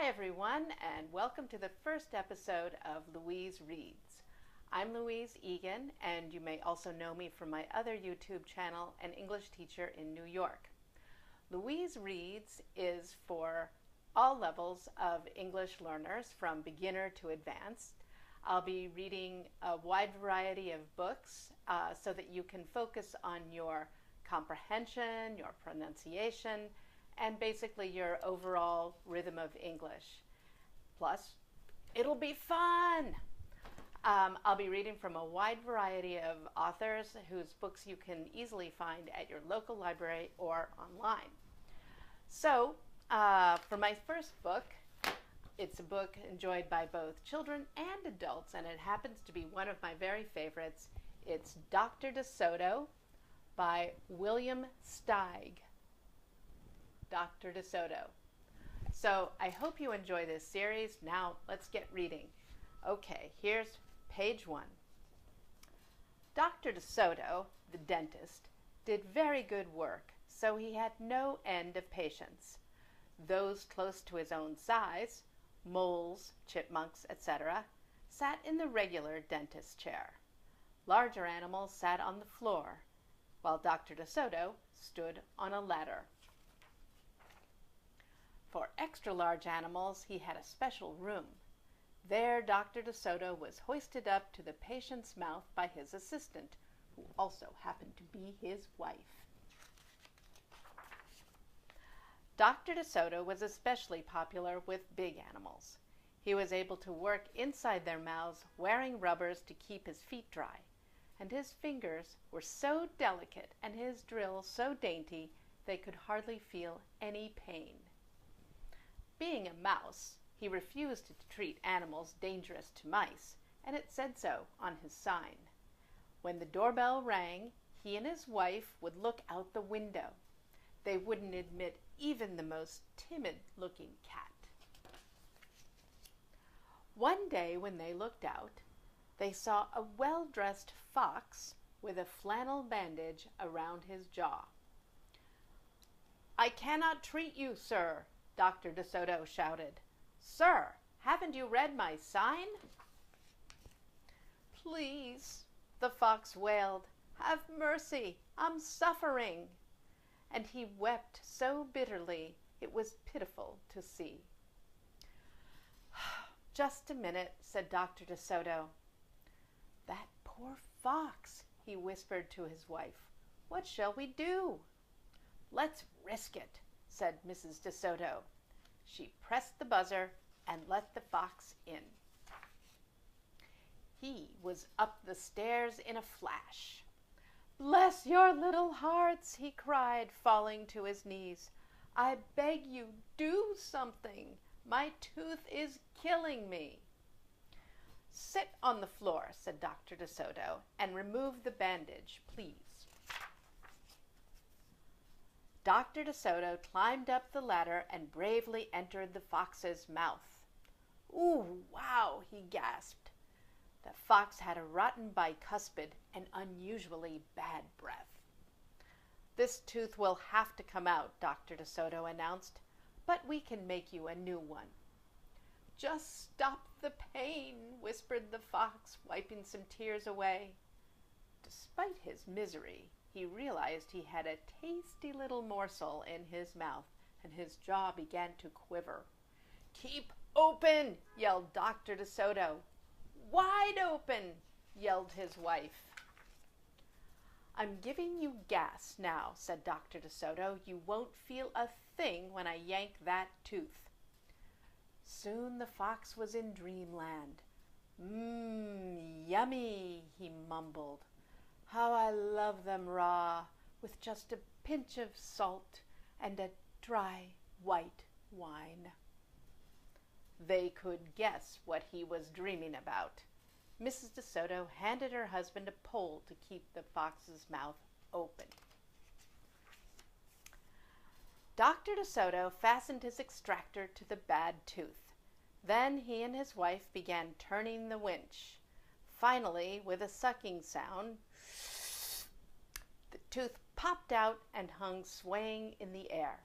Hi everyone, and welcome to the first episode of Louise Reads. I'm Louise Egan, and you may also know me from my other YouTube channel, An English Teacher in New York. Louise Reads is for all levels of English learners, from beginner to advanced. I'll be reading a wide variety of books so that you can focus on your comprehension, your pronunciation, and basically your overall rhythm of English. Plus, it'll be fun! I'll be reading from a wide variety of authors whose books you can easily find at your local library or online. So, for my first book, it's a book enjoyed by both children and adults, and it happens to be one of my very favorites. It's Dr. Soto by William Steig. Dr. Soto. So I hope you enjoy this series. Now let's get reading. Okay, here's page 1. Dr. Soto, the dentist, did very good work, so he had no end of patients. Those close to his own size, moles, chipmunks, etc., sat in the regular dentist chair. Larger animals sat on the floor, while Dr. Soto stood on a ladder. For extra large animals, he had a special room. There, Dr. Soto was hoisted up to the patient's mouth by his assistant, who also happened to be his wife. Dr. Soto was especially popular with big animals. He was able to work inside their mouths, wearing rubbers to keep his feet dry, and his fingers were so delicate and his drill so dainty they could hardly feel any pain. Being a mouse, he refused to treat animals dangerous to mice, and it said so on his sign. When the doorbell rang, he and his wife would look out the window. They wouldn't admit even the most timid-looking cat. One day when they looked out, they saw a well-dressed fox with a flannel bandage around his jaw. "I cannot treat you, sir," Dr. Soto shouted. "Sir, haven't you read my sign?" "Please," the fox wailed, "have mercy, I'm suffering." And he wept so bitterly it was pitiful to see. "Just a minute," said Dr. Soto. "That poor fox," he whispered to his wife. "What shall we do?" "Let's risk it," said Mrs. Soto. She pressed the buzzer and let the fox in. He was up the stairs in a flash. "Bless your little hearts," he cried, falling to his knees. "I beg you, do something. My tooth is killing me." "Sit on the floor," said Dr. Soto, "and remove the bandage, please." Dr. Soto climbed up the ladder and bravely entered the fox's mouth. "Ooh, wow," he gasped. The fox had a rotten bicuspid and unusually bad breath. "This tooth will have to come out," Dr. Soto announced, "but we can make you a new one." "Just stop the pain," whispered the fox, wiping some tears away. Despite his misery, he realized he had a tasty little morsel in his mouth, and his jaw began to quiver. "Keep open!" yelled Dr. Soto. "Wide open!" yelled his wife. "I'm giving you gas now," said Dr. Soto. "You won't feel a thing when I yank that tooth." Soon the fox was in dreamland. Yummy," he mumbled. "How I love them raw, with just a pinch of salt and a dry white wine." They could guess what he was dreaming about. Mrs. Soto handed her husband a pole to keep the fox's mouth open. Dr. Soto fastened his extractor to the bad tooth. Then he and his wife began turning the winch. Finally, with a sucking sound, the tooth popped out and hung swaying in the air.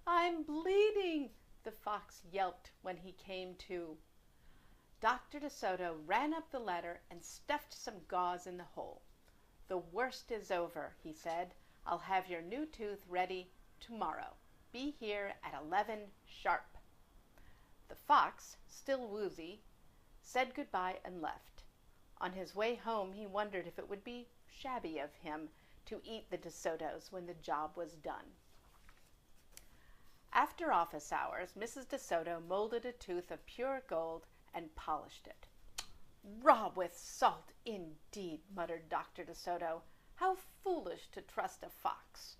"I'm bleeding," the fox yelped when he came to. Dr. DeSoto ran up the ladder and stuffed some gauze in the hole. "The worst is over," he said. "I'll have your new tooth ready tomorrow. Be here at 11 sharp." The fox, still woozy, said goodbye and left. On his way home, he wondered if it would be shabby of him to eat the DeSotos when the job was done. After office hours, Mrs. DeSoto molded a tooth of pure gold and polished it. "Raw with salt, indeed," muttered Dr. DeSoto. "How foolish to trust a fox."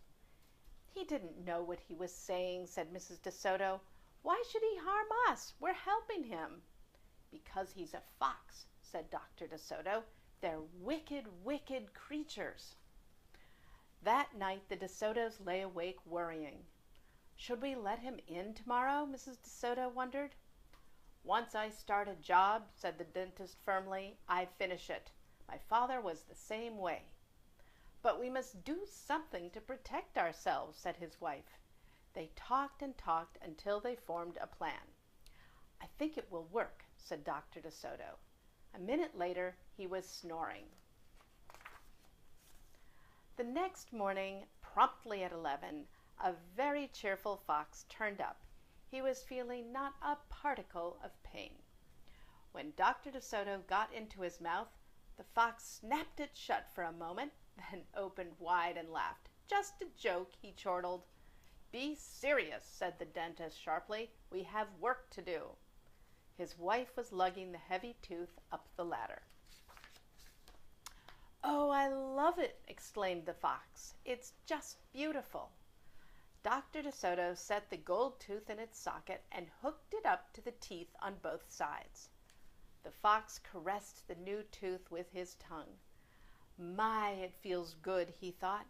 "He didn't know what he was saying," said Mrs. DeSoto. "Why should he harm us? We're helping him." "Because he's a fox," said Dr. DeSoto. "They're wicked, wicked creatures." That night the DeSotos lay awake worrying. "Should we let him in tomorrow?" Mrs. DeSoto wondered. "Once I start a job," said the dentist firmly, "I finish it. My father was the same way." "But we must do something to protect ourselves," said his wife. They talked and talked until they formed a plan. "I think it will work," said Dr. DeSoto. A minute later, he was snoring. The next morning, promptly at 11, a very cheerful fox turned up. He was feeling not a particle of pain. When Dr. DeSoto got into his mouth, the fox snapped it shut for a moment, then opened wide and laughed. "Just a joke," he chortled. "Be serious," said the dentist sharply. "We have work to do." His wife was lugging the heavy tooth up the ladder. "Oh, I love it," exclaimed the fox. "It's just beautiful." Dr. DeSoto set the gold tooth in its socket and hooked it up to the teeth on both sides. The fox caressed the new tooth with his tongue. "My, it feels good," he thought.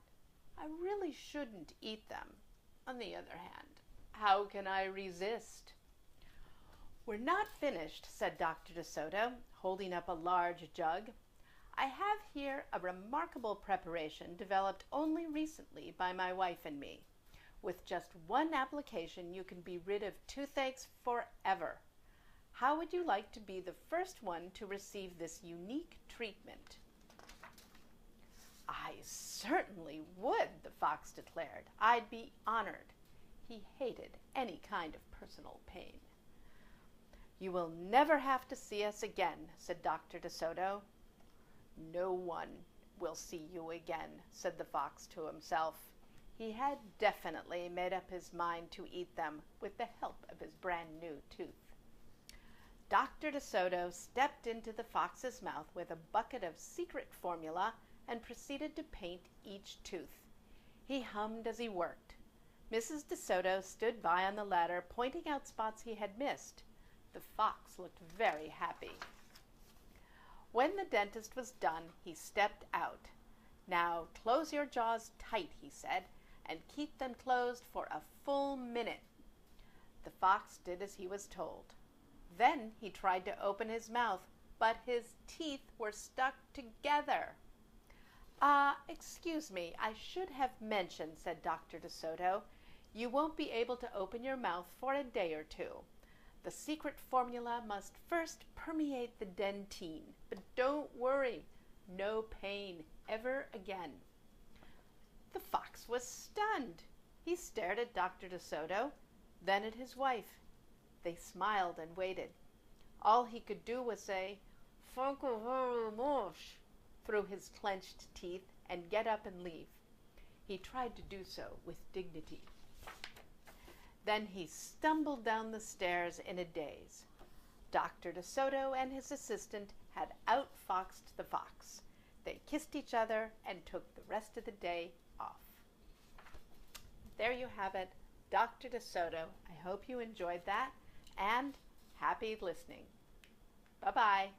"I really shouldn't eat them. On the other hand, how can I resist?" "We're not finished," said Dr. DeSoto, holding up a large jug. "I have here a remarkable preparation developed only recently by my wife and me. With just one application, you can be rid of toothaches forever. How would you like to be the first one to receive this unique treatment?" "I certainly would," the fox declared. "I'd be honored." He hated any kind of personal pain. "You will never have to see us again," said Dr. DeSoto. "No one will see you again," said the fox to himself. He had definitely made up his mind to eat them with the help of his brand new tooth. Dr. DeSoto stepped into the fox's mouth with a bucket of secret formula and proceeded to paint each tooth. He hummed as he worked. Mrs. DeSoto stood by on the ladder, pointing out spots he had missed. The fox looked very happy. When the dentist was done, he stepped out. "Now close your jaws tight," he said, "and keep them closed for a full minute." The fox did as he was told. Then he tried to open his mouth, but his teeth were stuck together. Excuse me, I should have mentioned," said Dr. DeSoto. "You won't be able to open your mouth for a day or two. The secret formula must first permeate the dentine. But don't worry, no pain ever again." The fox was stunned. He stared at Dr. DeSoto, then at his wife. They smiled and waited. All he could do was say, "Thank you very much," through his clenched teeth, and get up and leave. He tried to do so with dignity. Then he stumbled down the stairs in a daze. Dr. DeSoto and his assistant had outfoxed the fox. They kissed each other and took the rest of the day off. There you have it, Dr. DeSoto. I hope you enjoyed that, and happy listening. Bye-bye.